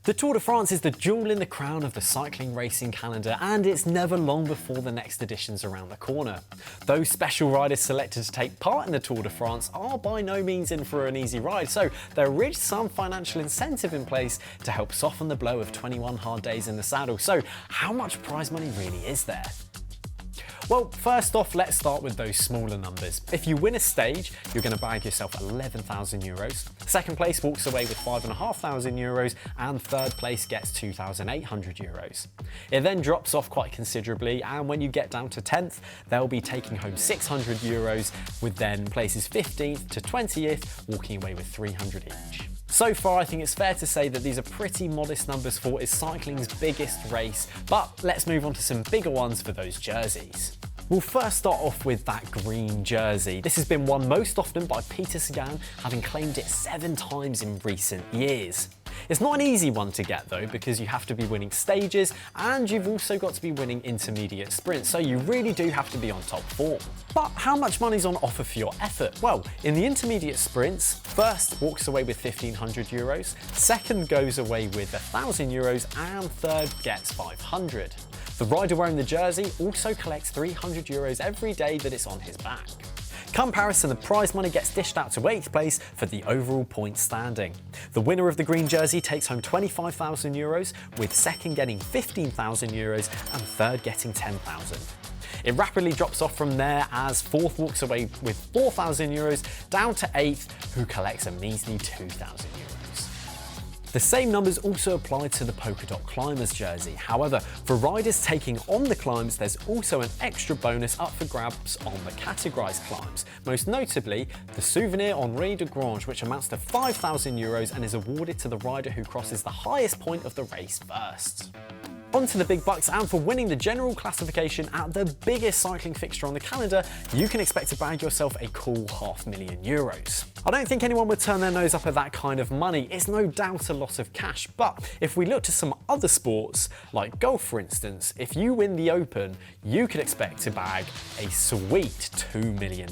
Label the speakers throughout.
Speaker 1: The Tour de France is the jewel in the crown of the cycling racing calendar, and it's never long before the next edition's around the corner. Those special riders selected to take part in the Tour de France are by no means in for an easy ride, so there is some financial incentive in place to help soften the blow of 21 hard days in the saddle. So how much prize money really is there? Well, first off, let's start with those smaller numbers. If you win a stage, you're going to bag yourself 11,000 euros. Second place walks away with 5,500 euros, and third place gets 2,800 euros. It then drops off quite considerably, and when you get down to 10th, they'll be taking home 600 euros, with then places 15th to 20th walking away with 300 each. So far, I think it's fair to say that these are pretty modest numbers for what is cycling's biggest race, but let's move on to some bigger ones for those jerseys. We'll first start off with that green jersey. This has been won most often by Peter Sagan, having claimed it 7 times in recent years. It's not an easy one to get though, because you have to be winning stages and you've also got to be winning intermediate sprints, so you really do have to be on top form. But how much money's on offer for your effort? Well, in the intermediate sprints, first walks away with 1,500 euros, second goes away with 1,000 euros, and third gets 500. The rider wearing the jersey also collects 300 euros every day that it's on his back. Comparison, the prize money gets dished out to 8th place for the overall point standing. The winner of the green jersey takes home 25,000 euros, with second getting 15,000 euros and third getting 10,000. It rapidly drops off from there as fourth walks away with 4,000 euros, down to 8th, who collects a measly 2,000 euros. The same numbers also apply to the polka dot climbers jersey. However, for riders taking on the climbs, there's also an extra bonus up for grabs on the categorised climbs, most notably the Souvenir Henri de Grange, which amounts to 5,000 euros and is awarded to the rider who crosses the highest point of the race first. On to the big bucks, and for winning the general classification at the biggest cycling fixture on the calendar, you can expect to bag yourself a cool €500,000. I don't think anyone would turn their nose up at that kind of money. It's no doubt a lot of cash, but if we look to some other sports, like golf for instance, if you win the Open, you could expect to bag a sweet $2 million.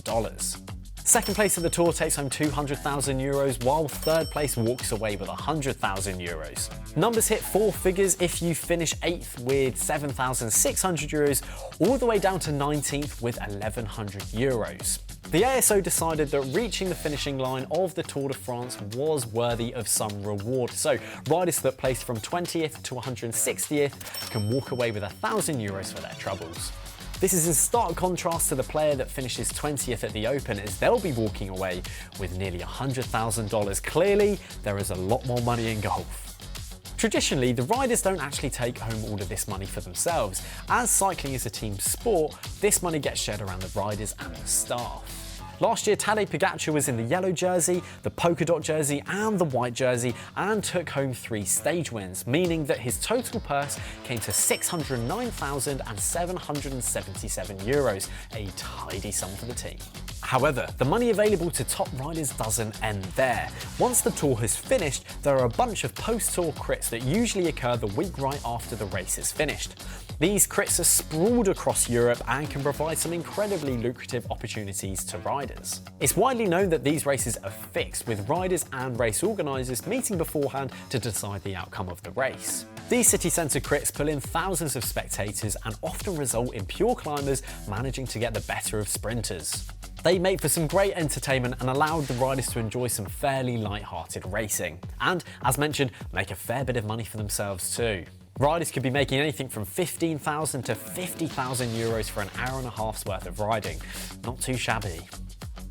Speaker 1: Second place at the tour takes home 200,000 euros, while third place walks away with 100,000 euros. Numbers hit 4 figures if you finish 8th with 7,600 euros, all the way down to 19th with 1,100 euros. The ASO decided that reaching the finishing line of the Tour de France was worthy of some reward, so riders that placed from 20th to 160th can walk away with 1,000 euros for their troubles. This is in stark contrast to the player that finishes 20th at the Open, as they'll be walking away with nearly $100,000. Clearly, there is a lot more money in golf. Traditionally, the riders don't actually take home all of this money for themselves. As cycling is a team sport, this money gets shared around the riders and the staff. Last year, Tadej Pogačar was in the yellow jersey, the polka dot jersey and the white jersey, and took home 3 stage wins, meaning that his total purse came to 609,777 euros, a tidy sum for the team. However, the money available to top riders doesn't end there. Once the tour has finished, there are a bunch of post-tour crits that usually occur the week right after the race is finished. These crits are sprawled across Europe and can provide some incredibly lucrative opportunities to riders. It's widely known that these races are fixed, with riders and race organisers meeting beforehand to decide the outcome of the race. These city centre crits pull in thousands of spectators and often result in pure climbers managing to get the better of sprinters. They make for some great entertainment and allowed the riders to enjoy some fairly light-hearted racing, and, as mentioned, make a fair bit of money for themselves too. Riders could be making anything from 15,000 to 50,000 euros for an hour and a half's worth of riding. Not too shabby.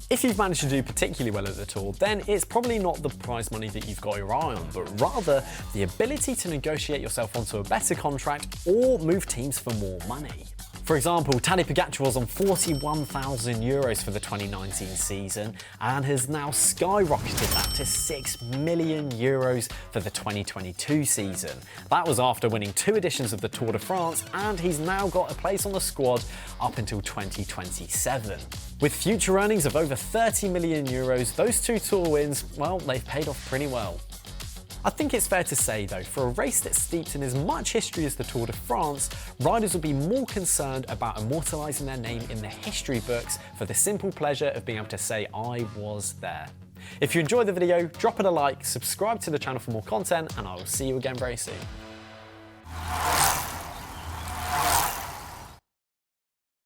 Speaker 1: If you've managed to do particularly well at the tour, then it's probably not the prize money that you've got your eye on, but rather the ability to negotiate yourself onto a better contract or move teams for more money. For example, Tadej Pogačar was on 41,000 euros for the 2019 season and has now skyrocketed that to 6 million euros for the 2022 season. That was after winning 2 editions of the Tour de France, and he's now got a place on the squad up until 2027. With future earnings of over 30 million euros, those 2 tour wins, well, they've paid off pretty well. I think it's fair to say though, for a race that's steeped in as much history as the Tour de France, riders will be more concerned about immortalising their name in the history books for the simple pleasure of being able to say, I was there. If you enjoyed the video, drop it a like, subscribe to the channel for more content, and I will see you again very soon.